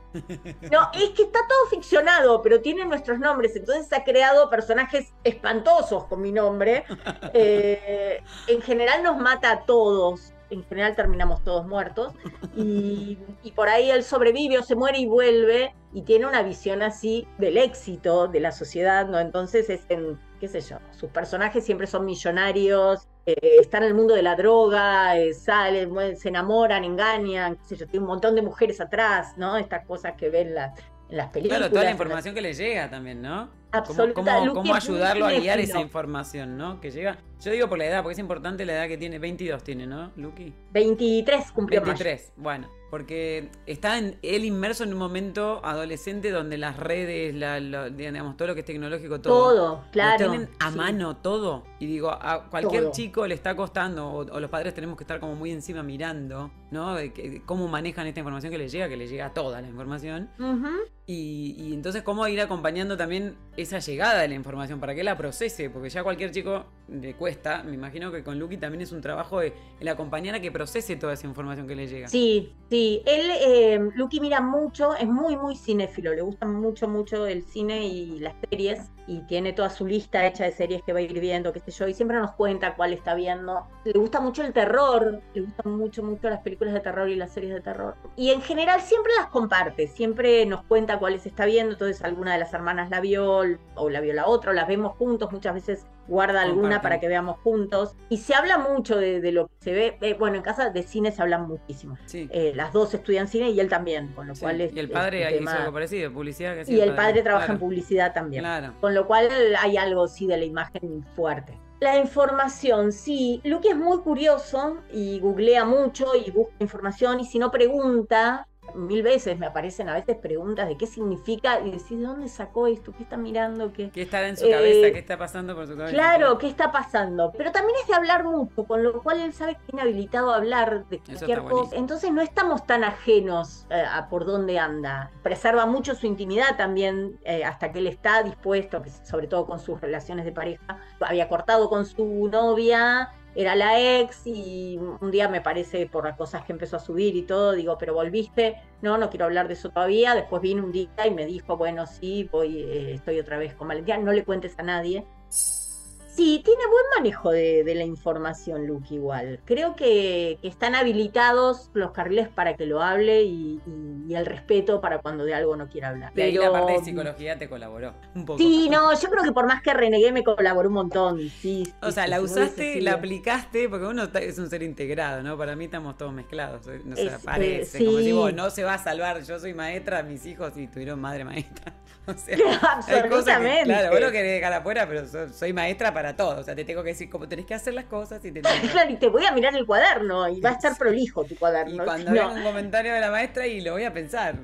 No, es que está todo ficcionado, pero tiene nuestros nombres. Entonces ha creado personajes espantosos con mi nombre. En general nos mata a todos. En general terminamos todos muertos y por ahí él sobrevive o se muere y vuelve y tiene una visión así del éxito de la sociedad, ¿no? Entonces qué sé yo, sus personajes siempre son millonarios, están en el mundo de la droga, salen, se enamoran, engañan, qué sé yo, tiene un montón de mujeres atrás, ¿no? Estas cosas que ven en las películas. Claro, toda la información que le llega también, ¿no? Absolutamente. ¿Cómo ayudarlo a guiar esa información, ¿no? Que llega. Yo digo por la edad, porque es importante la edad que tiene. 22 tiene, ¿no, Luqui? 23 cumplió. 23, bueno. Porque está él inmerso en un momento adolescente donde las redes, digamos, todo lo que es tecnológico, todo, claro. Lo tienen a mano todo. Y digo, a cualquier chico le está costando, o los padres tenemos que estar como muy encima mirando, ¿no? De cómo manejan esta información que les llega toda la información. Y entonces cómo ir acompañando también esa llegada de la información para que la procese, porque ya cualquier chico le cuesta, me imagino que con Luqui también es un trabajo de el acompañar a que procese toda esa información que le llega. Sí, sí. Luqui mira mucho, es muy, muy cinéfilo, le gusta mucho, mucho el cine y las series, y tiene toda su lista hecha de series que va a ir viendo, qué sé yo, y siempre nos cuenta cuál está viendo. Le gusta mucho el terror, le gustan mucho, mucho las películas de terror y las series de terror. Y en general siempre las comparte, siempre nos cuenta cuáles está viendo, entonces alguna de las hermanas la vio, o la vio la otra, o las vemos juntos, muchas veces guarda alguna para que veamos juntos. Y se habla mucho de lo que se ve. Bueno, en casa de cine se habla muchísimo. Sí. Las dos estudian cine y él también, con lo cual y el padre hizo algo parecido, publicidad. Que y el padre trabaja en publicidad también. Claro. Con lo cual hay algo, sí, de la imagen fuerte. La información, sí. Luqui es muy curioso y googlea mucho y busca información, y si no pregunta, 1000 veces me aparecen a veces preguntas de qué significa, y decís, ¿de dónde sacó esto? ¿Qué está mirando? ¿Qué está en su cabeza? ¿Qué está pasando por su cabeza? Claro, ¿qué está pasando? Pero también es de hablar mucho, con lo cual él sabe que tiene habilitado a hablar de cualquier cosa. Entonces no estamos tan ajenos a por dónde anda. Preserva mucho su intimidad también, hasta que él está dispuesto, sobre todo con sus relaciones de pareja. Había cortado con su novia, era la ex, y un día, me parece, por las cosas que empezó a subir y todo, digo, ¿pero volviste? No quiero hablar de eso todavía. Después vino un día y me dijo, bueno, sí, estoy otra vez con Valentina, no le cuentes a nadie. Sí, tiene buen manejo de la información, Luqui, igual. Creo que están habilitados los carriles para que lo hable, y el respeto para cuando de algo no quiera hablar. Pero ahí la parte de psicología te colaboró un poco. Sí, no, yo creo que por más que renegué me colaboró un montón. Sí, o sea, la usaste, la aplicaste, porque uno es un ser integrado, ¿no? Para mí estamos todos mezclados, no se parece. Como si vos, no se va a salvar, yo soy maestra, mis hijos sí tuvieron madre maestra. O sea, absolutamente. Claro, vos lo querés dejar afuera, pero soy maestra para todo. O sea, te tengo que decir cómo tenés que hacer las cosas y Claro, y te voy a mirar el cuaderno y va a estar prolijo tu cuaderno. Y cuando venga un comentario de la maestra, y lo voy a pensar.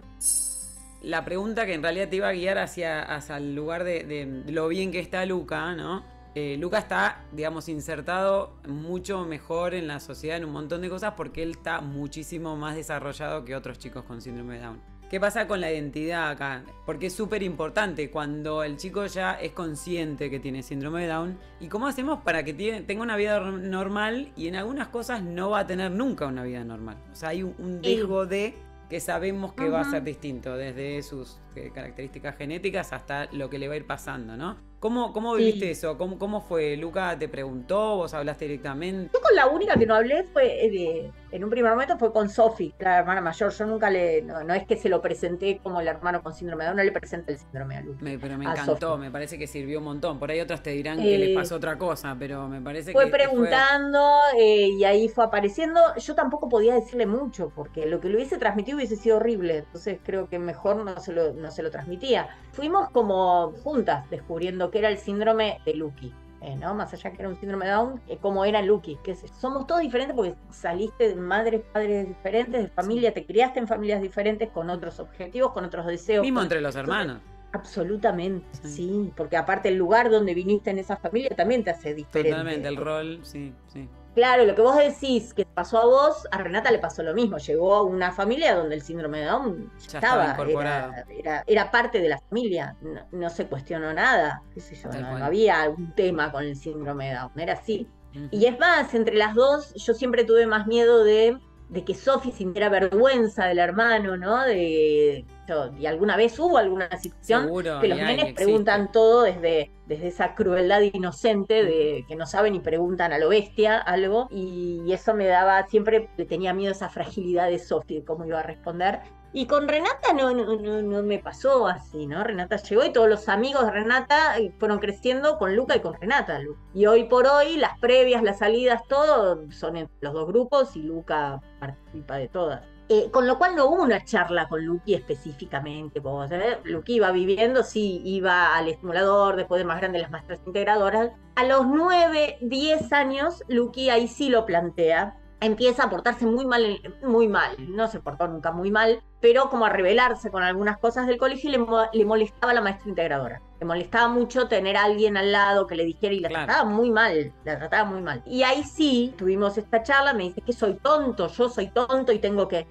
La pregunta que en realidad te iba a guiar hacia el lugar de lo bien que está Luca, ¿no? Luca está, digamos, insertado mucho mejor en la sociedad en un montón de cosas, porque él está muchísimo más desarrollado que otros chicos con síndrome de Down. ¿Qué pasa con la identidad acá? Porque es súper importante cuando el chico ya es consciente que tiene síndrome de Down. ¿Y cómo hacemos para que tenga una vida normal, y en algunas cosas no va a tener nunca una vida normal? O sea, hay un dejo de que sabemos que va a ser distinto, desde sus características genéticas hasta lo que le va a ir pasando, ¿no? ¿Cómo viviste eso? ¿Cómo fue? ¿Luca te preguntó? ¿Vos hablaste directamente? Yo con la única que no hablé en un primer momento fue con Sofi, la hermana mayor. Yo nunca no es que se lo presenté como el hermano con síndrome de Down, no le presenté el síndrome a Luca. Pero me encantó, Sophie. Me parece que sirvió un montón. Por ahí otras te dirán que les pasó otra cosa, pero me parece fue preguntando y ahí fue apareciendo. Yo tampoco podía decirle mucho, porque lo que le hubiese transmitido hubiese sido horrible, entonces creo que mejor no se lo transmitía. Fuimos como juntas descubriendo que era el síndrome de Luqui, ¿no? Más allá que era un síndrome de Down, como era Luqui, que somos todos diferentes porque saliste de madres, padres diferentes, de familia, te criaste en familias diferentes, con otros objetivos, con otros deseos. Mismo entre los hermanos. Absolutamente, sí, porque aparte el lugar donde viniste en esa familia también te hace diferente. Totalmente, el rol, sí. Claro, lo que vos decís que pasó a vos, a Renata le pasó lo mismo. Llegó a una familia donde el síndrome de Down ya estaba incorporado. Era parte de la familia, no se cuestionó nada, qué sé yo, no había un tema con el síndrome de Down, era así. Y es más, entre las dos, yo siempre tuve más miedo de que Sofi sintiera vergüenza del hermano, ¿no? Y alguna vez hubo alguna situación. Seguro, que los nenes preguntan todo desde esa crueldad inocente de que no saben y preguntan a lo bestia algo, y eso me daba, siempre le tenía miedo a esa fragilidad de Sofi, de cómo iba a responder. Y con Renata no me pasó así, ¿no? Renata llegó y todos los amigos de Renata fueron creciendo con Luca y con Renata. Y hoy por hoy, las previas, las salidas, todo son entre los dos grupos, y Luca participa de todas. Con lo cual no hubo una charla con Luqui específicamente. Luqui iba viviendo, sí, iba al estimulador, después de más grande las maestras integradoras. A los 9, 10 años, Luqui ahí sí lo plantea. Empieza a portarse muy mal, no se portó nunca muy mal, pero como a rebelarse con algunas cosas del colegio y le molestaba la maestra integradora. Le molestaba mucho tener a alguien al lado que le dijera y la trataba muy mal, la trataba muy mal. Y ahí sí, tuvimos esta charla, me dice que soy tonto, yo soy tonto y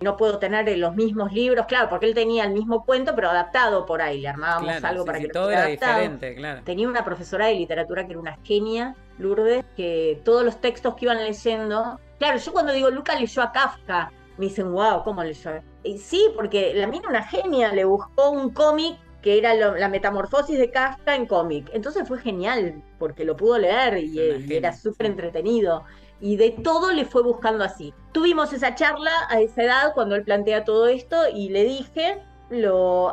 no puedo tener los mismos libros, claro, porque él tenía el mismo cuento, pero adaptado por ahí, le armábamos algo para que lo todo fuera era adaptado. diferente, claro. Tenía una profesora de literatura que era una genia, Lourdes, que todos los textos que iban leyendo, claro, yo cuando digo Luca leyó a Kafka, me dicen, wow, ¿cómo leyó? Y sí, porque la mina una genia, le buscó un cómic que era la metamorfosis de Kafka en cómic. Entonces fue genial, porque lo pudo leer y era súper entretenido. Y de todo le fue buscando así. Tuvimos esa charla a esa edad cuando él plantea todo esto y le dije,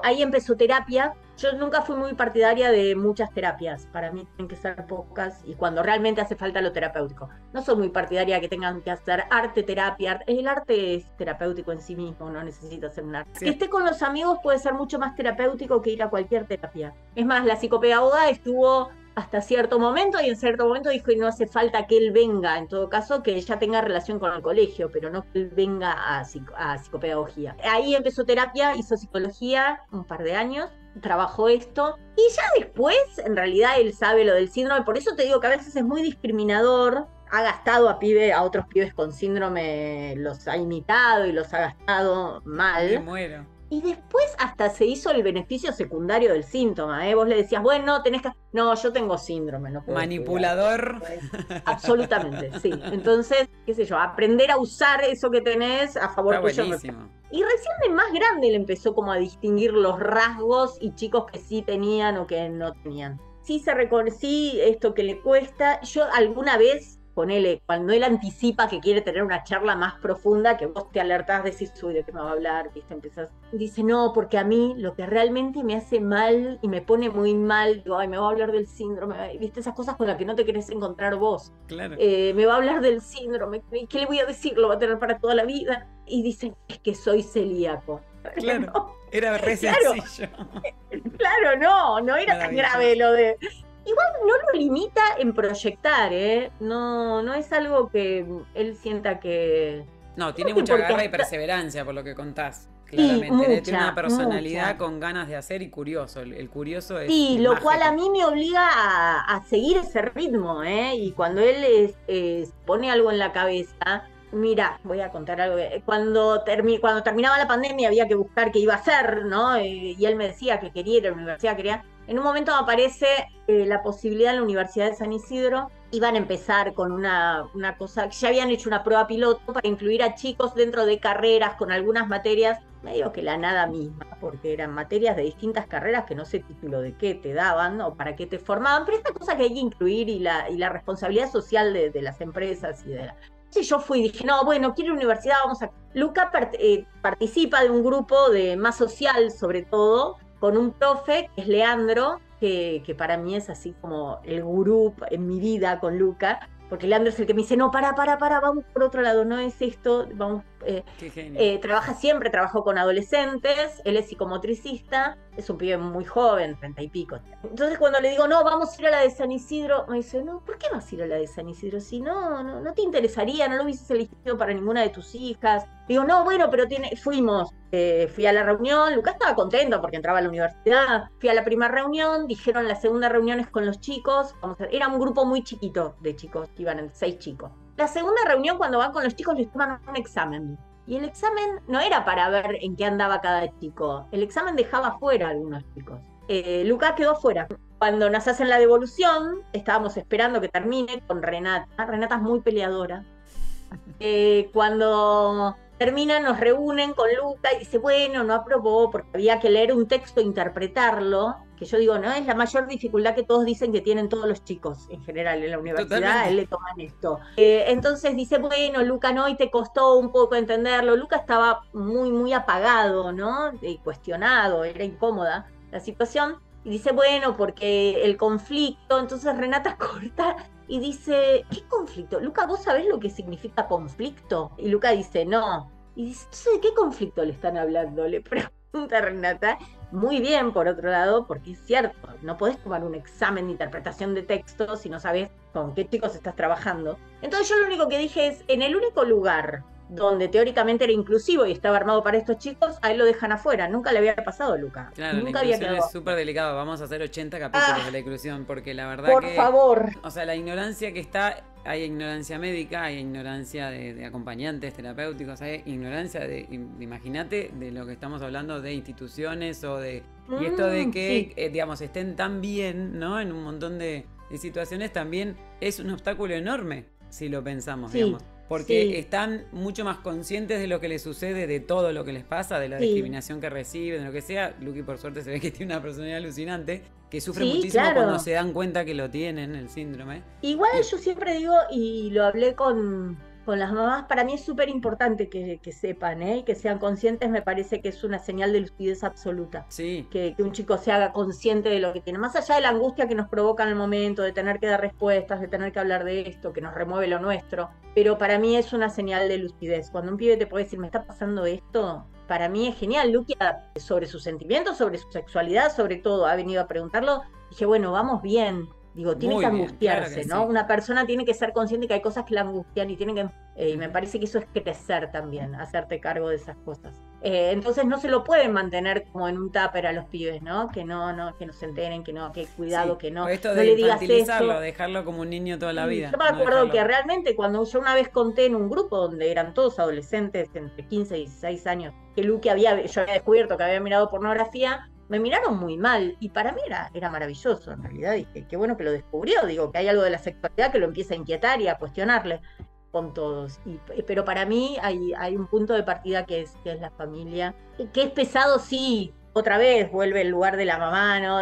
ahí empezó terapia. Yo nunca fui muy partidaria de muchas terapias. Para mí tienen que ser pocas y cuando realmente hace falta lo terapéutico. No soy muy partidaria de que tengan que hacer arte, terapia. El arte es terapéutico en sí mismo, no necesita hacer un arte. Sí. Que esté con los amigos puede ser mucho más terapéutico que ir a cualquier terapia. Es más, la psicopedagoga estuvo hasta cierto momento y en cierto momento dijo que no hace falta que él venga, en todo caso que ella tenga relación con el colegio, pero no que él venga a psicopedagogía. Ahí empezó terapia, hizo psicología un par de años, trabajó esto y ya después en realidad él sabe lo del síndrome, por eso te digo que a veces es muy discriminador. Ha gastado a otros pibes con síndrome, los ha imitado y los ha gastado mal. Me muero. Y después hasta se hizo el beneficio secundario del síntoma, ¿eh? Vos le decías, bueno, tenés que... No, yo tengo síndrome, no puedo manipulador. Estudiar. Absolutamente, sí. Entonces, qué sé yo, aprender a usar eso que tenés a favor tuyo. Buenísimo. Y recién de más grande le empezó como a distinguir los rasgos y chicos que sí tenían o que no tenían. Sí sí, esto que le cuesta. Yo alguna vez... Ponele, cuando él anticipa que quiere tener una charla más profunda, que vos te alertás, decís, uy, ¿de qué me va a hablar? ¿Viste? Empezás, dice, no, porque a mí lo que realmente me hace mal y me pone muy mal, digo, ay, me va a hablar del síndrome, ¿viste? Esas cosas con las que no te querés encontrar vos. Claro. Me va a hablar del síndrome, ¿qué le voy a decir? Lo va a tener para toda la vida. Y dice, es que soy celíaco. Claro, no, era re sencillo. Claro, no era tan grave lo de... Igual no lo limita en proyectar, ¿eh? No es algo que él sienta que... No, tiene mucha garra y perseverancia por lo que contás. Claramente, tiene una personalidad con ganas de hacer y curioso. El curioso es... Sí, lo cual a mí me obliga a seguir ese ritmo, ¿eh? Y cuando él pone algo en la cabeza... Mira, voy a contar algo. Cuando terminaba la pandemia había que buscar qué iba a hacer, ¿no? Y él me decía que quería ir a la universidad, quería... En un momento aparece la posibilidad en la Universidad de San Isidro. Iban a empezar con una cosa, ya habían hecho una prueba piloto para incluir a chicos dentro de carreras con algunas materias, medio que la nada misma, porque eran materias de distintas carreras que no sé título de qué te daban o para qué te formaban, pero esta cosa que hay que incluir y la responsabilidad social de las empresas y de la... Y yo fui y dije, no, bueno, quiero universidad, vamos a... Luca participa de un grupo de más social, sobre todo, con un profe, que es Leandro, que para mí es así como el gurú en mi vida con Luca, porque Leandro es el que me dice, no, para, vamos por otro lado, no es esto, vamos... Qué genio. Trabajó con adolescentes, él es psicomotricista, es un pibe muy joven, 30 y pico. Entonces cuando le digo, no, vamos a ir a la de San Isidro, me dice, no, ¿por qué vas a ir a la de San Isidro? Si no te interesaría, no lo hubieses elegido para ninguna de tus hijas. Digo, no, bueno, pero fuimos. Fui a la reunión, Lucas estaba contento porque entraba a la universidad. Fui a la primera reunión, dijeron la segunda reunión es con los chicos. Era un grupo muy chiquito de chicos, que iban 6 chicos. La segunda reunión, cuando van con los chicos, les toman un examen. Y el examen no era para ver en qué andaba cada chico. El examen dejaba fuera a algunos chicos. Lucas quedó fuera. Cuando nos hacen la devolución, estábamos esperando que termine con Renata. Renata es muy peleadora. Cuando terminan, nos reúnen con Luca y dice, bueno, no aprobó porque había que leer un texto e interpretarlo, que yo digo, no, es la mayor dificultad que todos dicen que tienen todos los chicos en general en la universidad. Totalmente. A él le toman esto. Entonces dice, bueno, Luca, no, y te costó un poco entenderlo. Luca estaba muy, muy apagado, ¿no? Cuestionado, era incómoda la situación. Y dice, bueno, porque el conflicto. Entonces Renata corta y dice, ¿qué conflicto? Luca, ¿vos sabés lo que significa conflicto? Y Luca dice, no. Y dice, entonces, ¿de qué conflicto le están hablando? Le pregunta Renata. Muy bien, por otro lado, porque es cierto, no podés tomar un examen de interpretación de texto si no sabés con qué chicos estás trabajando. Entonces yo lo único que dije es, en el único lugar donde teóricamente era inclusivo y estaba armado para estos chicos, a él lo dejan afuera. Nunca le había pasado a Luca. Claro, Nunca la había inclusión quedado. es súper delicado. Vamos a hacer 80 capítulos de la inclusión, porque la verdad Por favor. O sea, la ignorancia que está, hay ignorancia médica, hay ignorancia de acompañantes terapéuticos, hay ignorancia imagínate, de lo que estamos hablando de instituciones o de... Y esto de que, sí. digamos, estén tan bien, ¿no? En un montón de situaciones también es un obstáculo enorme, si lo pensamos, Sí. digamos. Porque Sí. están mucho más conscientes de lo que les sucede, de todo lo que les pasa, de la Sí. discriminación que reciben, de lo que sea. Luqui, por suerte, se ve que tiene una personalidad alucinante, que sufre Sí, muchísimo claro. cuando se dan cuenta que lo tienen, el síndrome. Igual yo siempre digo, y lo hablé con las mamás, para mí es súper importante que sepan, y que sean conscientes, me parece que es una señal de lucidez absoluta. Sí. Que un chico se haga consciente de lo que tiene, más allá de la angustia que nos provoca en el momento, de tener que dar respuestas, de tener que hablar de esto, que nos remueve lo nuestro, pero para mí es una señal de lucidez. Cuando un pibe te puede decir, me está pasando esto, para mí es genial. Luquia, sobre sus sentimientos, sobre su sexualidad, sobre todo, ha venido a preguntarlo. Dije, bueno, vamos bien. Digo, tiene Muy que bien, angustiarse, claro que ¿no? sí. Una persona tiene que ser consciente que hay cosas que la angustian y tiene que, y me parece que eso es crecer también, hacerte cargo de esas cosas. Entonces no se lo pueden mantener como en un tupper a los pibes, ¿no? Que no se enteren, que cuidado, Sí. que no, O esto no de le digas infantilizarlo, eso. dejarlo como un niño toda la Sí, vida. yo me no acuerdo dejarlo- que realmente cuando yo una vez conté en un grupo donde eran todos adolescentes entre 15 y 16 años, que Luqui yo había descubierto que había mirado pornografía, me miraron muy mal y para mí era maravilloso en realidad. Dije, qué bueno que lo descubrió, digo, que hay algo de la sexualidad que lo empieza a inquietar y a cuestionarle con todos. Pero para mí hay un punto de partida que es la familia, que es pesado, sí, otra vez vuelve el lugar de la mamá, ¿no?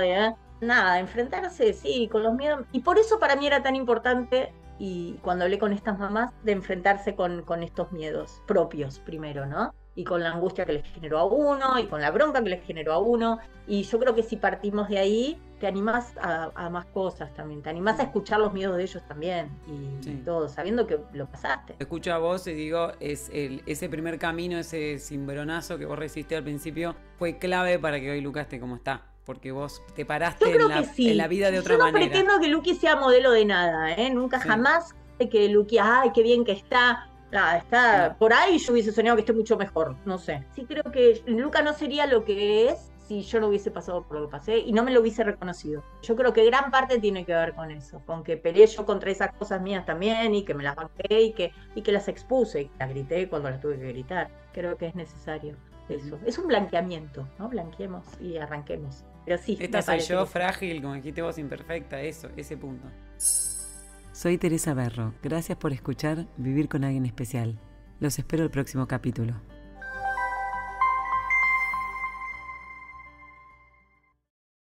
Nada, enfrentarse, sí, con los miedos. Y por eso para mí era tan importante, y cuando hablé con estas mamás, de enfrentarse con estos miedos propios primero, ¿no? Y con la angustia que les generó a uno, y con la bronca que les generó a uno. Y yo creo que si partimos de ahí, te animás a más cosas también, te animás a escuchar los miedos de ellos también, y todo, sabiendo que lo pasaste. Te escucho a vos y digo, ese primer camino, ese cimbronazo que vos resististe al principio, fue clave para que hoy Luca esté como está. Porque vos te paraste en la vida de otra manera. Yo no pretendo que Luqui sea modelo de nada, Nunca jamás que Luqui, ay, qué bien que está. Nada, está por ahí, yo hubiese soñado que esté mucho mejor, no sé. Sí, creo que Luca no sería lo que es si yo no hubiese pasado por lo que pasé y no me lo hubiese reconocido. Yo creo que gran parte tiene que ver con eso, con que peleé yo contra esas cosas mías también y que me las banqué y que las expuse y que las grité cuando las tuve que gritar. Creo que es necesario eso. Es un blanqueamiento, ¿no? Blanqueemos y arranquemos. Pero sí, esta soy yo, frágil, como dijiste vos, imperfecta, ese punto. Soy Teresa Berro. Gracias por escuchar Vivir con Alguien Especial. Los espero el próximo capítulo.